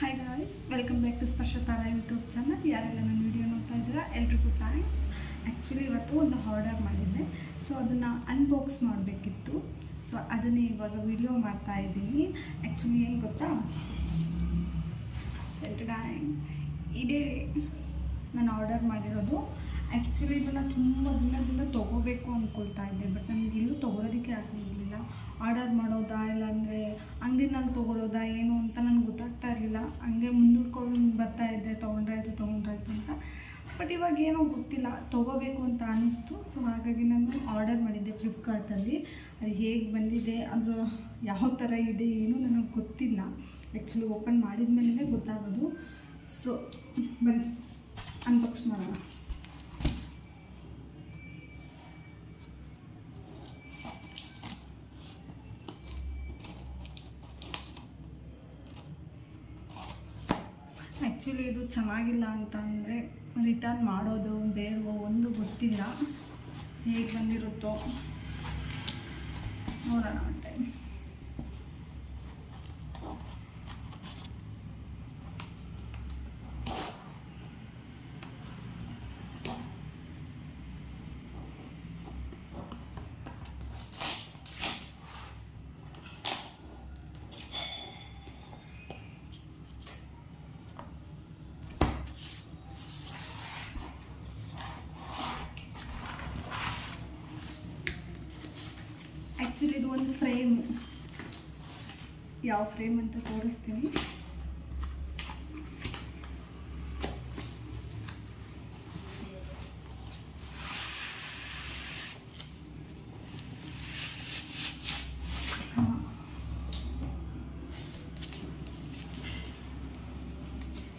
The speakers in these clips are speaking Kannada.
Hi guys, welcome back to Sparshatara YouTube channel. ಯಾರೆಲ್ಲ ನನ್ನ ವಿಡಿಯೋ ನೋಡ್ತಾ ಇದ್ದೀರಾ ಎಲ್ರಿಗೂ ಥ್ಯಾಂಕ್ಸ್. ಆ್ಯಕ್ಚುಲಿ ಇವತ್ತು ಒಂದು ಆರ್ಡರ್ ಮಾಡಿದ್ದೆ, ಸೊ ಅದನ್ನು ಅನ್ಬಾಕ್ಸ್ ಮಾಡಬೇಕಿತ್ತು. ಸೊ ಅದನ್ನೇ ಇವಾಗ ವಿಡಿಯೋ ಮಾಡ್ತಾ ಇದ್ದೀನಿ. ಆ್ಯಕ್ಚುಲಿ ಏನು ಗೊತ್ತಾ, ಇದೇ ನಾನು ಆರ್ಡರ್ ಮಾಡಿರೋದು. ಆ್ಯಕ್ಚುಲಿ ಇದನ್ನು ತುಂಬ ದಿನದಿಂದ ತೊಗೋಬೇಕು ಅಂದ್ಕೊಳ್ತಾ ಇದ್ದೆ, ಬಟ್ ನನಗೆಲ್ಲೂ ತೊಗೊಳೋದಕ್ಕೆ ಆಗಲಿರಲಿಲ್ಲ. ಆರ್ಡರ್ ಮಾಡೋದಾ ಇಲ್ಲಾಂದರೆ ಅಂಗಡಿನಲ್ಲಿ ತೊಗೊಳೋದಾ ಏನು ಅಂತ ನನಗೆ ಗೊತ್ತಾಗ್ತಾ ಇರಲಿಲ್ಲ. ಹಂಗೆ ಮುಂದೂಡ್ಕೊಂಡು ಬರ್ತಾಯಿದ್ದೆ, ತೊಗೊಂಡ್ರಾಯ್ತು ಅಂತ. ಬಟ್ ಇವಾಗ ಏನೋ ಗೊತ್ತಿಲ್ಲ, ತೊಗೋಬೇಕು ಅಂತ ಅನ್ನಿಸ್ತು. ಸೊ ಹಾಗಾಗಿ ನಾನು ಆರ್ಡರ್ ಮಾಡಿದ್ದೆ ಫ್ಲಿಪ್ಕಾರ್ಟಲ್ಲಿ. ಅದು ಹೇಗೆ ಬಂದಿದೆ, ಅದು ಯಾವ ಥರ ಇದೆ ಏನೂ ನನಗೆ ಗೊತ್ತಿಲ್ಲ. ಆ್ಯಕ್ಚುಲಿ ಓಪನ್ ಮಾಡಿದ ಮೇಲೆ ಗೊತ್ತಾಗೋದು. ಸೊ ಬನ್ನಿ ಅನ್ಬಾಕ್ಸ್ ಮಾಡೋಣ. ಆ್ಯಕ್ಚುಲಿ ಇದು ಚೆನ್ನಾಗಿಲ್ಲ ಅಂತ ಅಂದರೆ ರಿಟರ್ನ್ ಮಾಡೋದು ಬೇಡವೋ ಒಂದು ಗೊತ್ತಿಲ್ಲ. ಹೇಗೆ ಬಂದಿರುತ್ತೋ ನೋಡೋಣ ಒಂದು ಟೈಮ್. ಆ್ಯಕ್ಚುಲಿ ಇದು ಒಂದು ಫ್ರೇಮ್. ಯಾವ ಫ್ರೇಮ್ ಅಂತ ತೋರಿಸ್ತೀನಿ.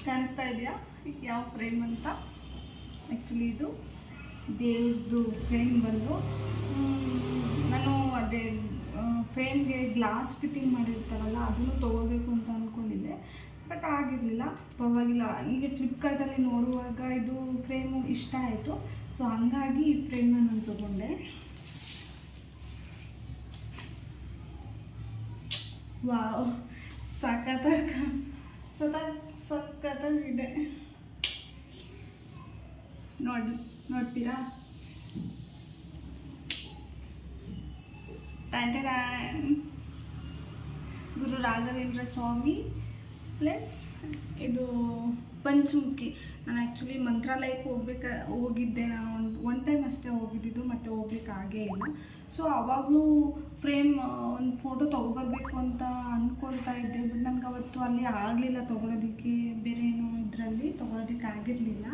ಕಾಣಿಸ್ತಾ ಇದೆಯಾ ಯಾವ ಫ್ರೇಮ್ ಅಂತ? ಆ್ಯಕ್ಚುಲಿ ಇದು ದೇವ್ರದ್ದು ಫ್ರೇಮ್ ಬಂದು, ನಾನು ಅದೇ ಫ್ರೇಮ್ಗೆ ಗ್ಲಾಸ್ ಫಿಟ್ಟಿಂಗ್ ಮಾಡಿರ್ತಾರಲ್ಲ ಅದನ್ನು ತೊಗೋಬೇಕು ಅಂತ ಅಂದ್ಕೊಂಡಿದ್ದೆ, ಬಟ್ ಆಗಿರಲಿಲ್ಲ. ಪರವಾಗಿಲ್ಲ, ಈಗ ಫ್ಲಿಪ್ಕಾರ್ಟಲ್ಲಿ ನೋಡುವಾಗ ಇದು ಫ್ರೇಮು ಇಷ್ಟ ಆಯಿತು. ಸೊ ಹಂಗಾಗಿ ಈ ಫ್ರೇಮ್ನ ನಾನು ತೊಗೊಂಡೆ. ವಾವ್, ಸಖತ್ತಾಗಿದೆ. ನೋಡ್ತೀರಾ? ಗುರು ರಾಘವೇಂದ್ರ ಸ್ವಾಮಿ ಪ್ಲಸ್ ಇದು ಪಂಚಮುಖಿ. ನಾನು ಆ್ಯಕ್ಚುಲಿ ಮಂತ್ರಾಲಯಕ್ಕೆ ಹೋಗಿದ್ದೆ. ನಾನು ಒನ್ ಟೈಮ್ ಅಷ್ಟೇ ಹೋಗಿದ್ದಿದ್ದು, ಮತ್ತು ಹೋಗ್ಲಿಕ್ಕೆ ಆಗೇ ಇಲ್ಲ. ಸೊ ಆವಾಗಲೂ ಫ್ರೇಮ್ ಒಂದು ಫೋಟೋ ತೊಗೊಬರ್ಬೇಕು ಅಂತ ಅಂದ್ಕೊಳ್ತಾ ಇದ್ದೆ, ಬಟ್ ನನಗೆ ಅವತ್ತು ಅಲ್ಲಿ ಆಗಲಿಲ್ಲ ತೊಗೊಳೋದಕ್ಕೆ. ಬೇರೆ ಏನೋ ಇದರಲ್ಲಿ ತೊಗೊಳೋದಕ್ಕೆ ಆಗಿರಲಿಲ್ಲ,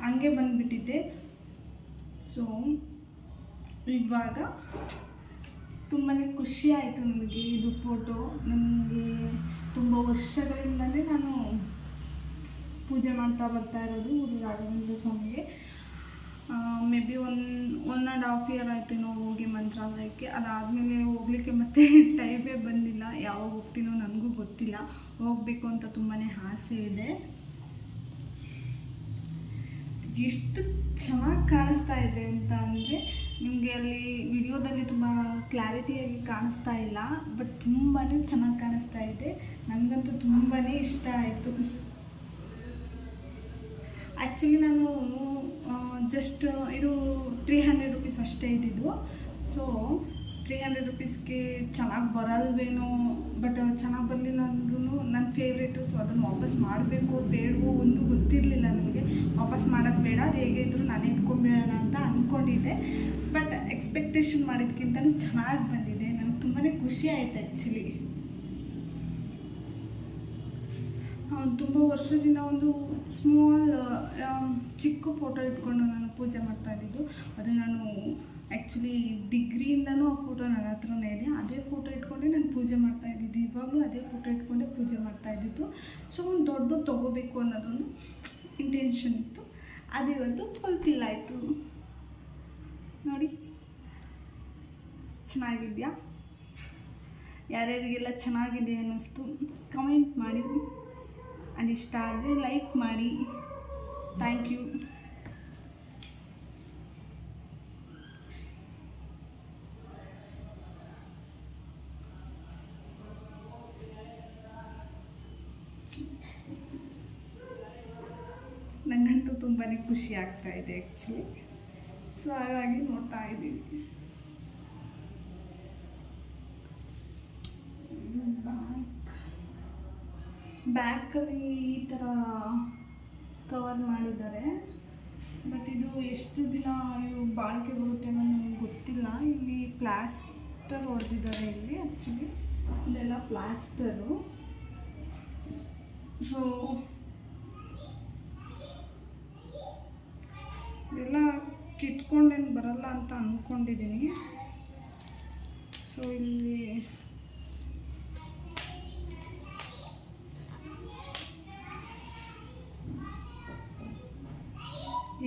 ಹಂಗೆ ಬಂದುಬಿಟ್ಟಿದ್ದೆ. ಸೊ ಇವಾಗ ತುಂಬಾ ಖುಷಿ ಆಯಿತು ನನಗೆ. ಇದು ಫೋಟೋ ನನಗೆ ತುಂಬ ವರ್ಷಗಳಿಂದಲೇ ನಾನು ಪೂಜೆ ಮಾಡ್ತಾ ಬರ್ತಾ ಇರೋದು ಗುರು ರಾಘವೇಂದ್ರ ಸ್ವಾಮಿಗೆ. May be one and half year ಆಯಿತು ನಾವು ಹೋಗಿ ಮಂತ್ರಾಲಯಕ್ಕೆ. ಅದಾದಮೇಲೆ ಹೋಗ್ಲಿಕ್ಕೆ ಮತ್ತೆ ಟೈಮೇ ಬಂದಿಲ್ಲ. ಯಾವಾಗ ಹೋಗ್ತೀನೋ ನನಗೂ ಗೊತ್ತಿಲ್ಲ. ಹೋಗಬೇಕು ಅಂತ ತುಂಬಾ ಆಸೆ ಇದೆ. ಎಷ್ಟು ಚೆನ್ನಾಗಿ ಕಾಣಿಸ್ತಾ ಇದೆ ಅಂತ ಅಂದರೆ, ನಿಮಗೆ ಅಲ್ಲಿ ವಿಡಿಯೋದಲ್ಲಿ ತುಂಬ ಕ್ಲಾರಿಟಿಯಾಗಿ ಕಾಣಿಸ್ತಾ ಇಲ್ಲ, ಬಟ್ ತುಂಬಾ ಚೆನ್ನಾಗಿ ಕಾಣಿಸ್ತಾ ಇದೆ. ನನಗಂತೂ ತುಂಬಾ ಇಷ್ಟ ಆಯಿತು. ಆ್ಯಕ್ಚುಲಿ ನಾನು ಜಸ್ಟ್ ಇದು 300 ರುಪೀಸ್ ಅಷ್ಟೇ ಇದ್ದಿದ್ದು. ಸೊ 300 ರುಪೀಸ್ಗೆ ಚೆನ್ನಾಗಿ ಬರಲ್ವೇನೋ, ಬಟ್ ಚೆನ್ನಾಗಿ ಬರಲಿಲ್ಲ ಅಂದ್ರೂ ನನ್ನ ಫೇವ್ರೇಟು. ಸೊ ಅದನ್ನು ವಾಪಸ್ ಮಾಡಬೇಕು ಬೇಡವೋ ಒಂದು ಗೊತ್ತಿರಲಿಲ್ಲ ನನಗೆ. ವಾಪಸ್ ಮಾಡೋದು ಬೇಡ, ಅದು ಹೇಗೆ ಇದ್ದರೂ ನಾನು ಇಟ್ಕೊಂಡ್ಬಿಡೋಣ ಅಂತ ಅಂದ್ಕೊಂಡಿದ್ದೆ. ಬಟ್ ಎಕ್ಸ್ಪೆಕ್ಟೇಷನ್ ಮಾಡಿದ್ಕಿಂತಲೂ ಚೆನ್ನಾಗಿ ಬಂದಿದೆ. ನನಗೆ ತುಂಬಾ ಖುಷಿ ಆಯಿತು ಆ್ಯಕ್ಚುಲಿ. ತುಂಬ ವರ್ಷದಿಂದ ಒಂದು ಸ್ಮಾಲ್ ಚಿಕ್ಕ ಫೋಟೋ ಇಟ್ಕೊಂಡು ನಾನು ಪೂಜೆ ಮಾಡ್ತಾ ಇದ್ದಿದ್ದು. ಅದು ನಾನು ಆ್ಯಕ್ಚುಲಿ ಡಿಗ್ರಿಯಿಂದನೂ ಆ ಫೋಟೋ ನನ್ನ ಹತ್ರನೇ ಇದೆ. ಅದೇ ಫೋಟೋ ಇಟ್ಕೊಂಡೆ ನಾನು ಪೂಜೆ ಮಾಡ್ತಾ ಇದ್ದಿದ್ದು. ಇವಾಗಲೂ ಅದೇ ಫೋಟೋ ಇಟ್ಕೊಂಡೆ ಪೂಜೆ ಮಾಡ್ತಾ ಇದ್ದಿದ್ದು. ಸೊ ಒಂದು ದೊಡ್ಡ ತೊಗೋಬೇಕು ಅನ್ನೋದೊಂದು ಇಂಟೆನ್ಷನ್ ಇತ್ತು. ಅದು ಇವತ್ತು ಫುಲ್ಫಿಲ್ ಆಯಿತು. ನೋಡಿ, ಚೆನ್ನಾಗಿದೆಯಾ? ಯಾರ್ಯಾರಿಗೆಲ್ಲ ಚೆನ್ನಾಗಿದೆ ಅನ್ನಿಸ್ತು ಕಮೆಂಟ್ ಮಾಡಿ, ಆ್ಯಂಡ್ ಇಷ್ಟ ಆದರೆ ಲೈಕ್ ಮಾಡಿ. Thank you. ತುಂಬಾ ಖುಷಿ ಆಗ್ತಾ ಇದೆ ಆ್ಯಕ್ಚುಲಿ. ಸೊ ಹಾಗಾಗಿ ನೋಡ್ತಾ ಇದ್ದೀವಿ. ಬ್ಯಾಕಲ್ಲಿ ಈ ಥರ ಕವರ್ ಮಾಡಿದ್ದಾರೆ. ಬಟ್ ಇದು ಎಷ್ಟು ದಿನ ಇವು ಬಾಳಿಕೆ ಬರುತ್ತೆ ಅನ್ನೋ ನನಗೆ ಗೊತ್ತಿಲ್ಲ. ಇಲ್ಲಿ ಪ್ಲಾಸ್ಟರ್ ಹೊಡೆದಿದ್ದಾರೆ ಇಲ್ಲಿ ಆ್ಯಕ್ಚುಲಿ. ಇದೆಲ್ಲ ಪ್ಲಾಸ್ಟರು. ಸೊ ಎಲ್ಲ ಕಿತ್ಕೊಂಡೇನು ಬರಲ್ಲ ಅಂತ ಅಂದ್ಕೊಂಡಿದ್ದೀನಿ. ಸೊ ಇಲ್ಲಿ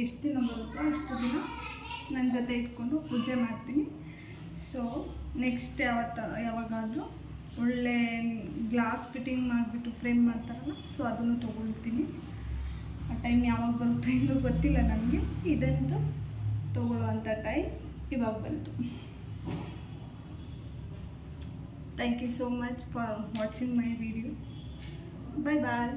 ಎಷ್ಟು ದಿನ ಬರುತ್ತೋ ಅಷ್ಟು ದಿನ ನನ್ನ ಜೊತೆ ಇಟ್ಕೊಂಡು ಪೂಜೆ ಮಾಡ್ತೀನಿ. ಸೊ ನೆಕ್ಸ್ಟ್ ಯಾವಾಗಾದರೂ ಒಳ್ಳೆ ಗ್ಲಾಸ್ ಫಿಟ್ಟಿಂಗ್ ಮಾಡಿಬಿಟ್ಟು ಫ್ರೇಮ್ ಮಾಡ್ತಾರಲ್ಲ, ಸೊ ಅದನ್ನು ತೊಗೊಳ್ತೀನಿ. ಆ ಟೈಮ್ ಯಾವಾಗ ಬರುತ್ತೋ ಇನ್ನೂ ಗೊತ್ತಿಲ್ಲ ನನಗೆ. ಇದಂತೂ ತೊಗೊಳ್ಳೋವಂಥ ಟೈಮ್ ಇವಾಗ ಬಂತು. Thank you so much for watching my video. Bye bye.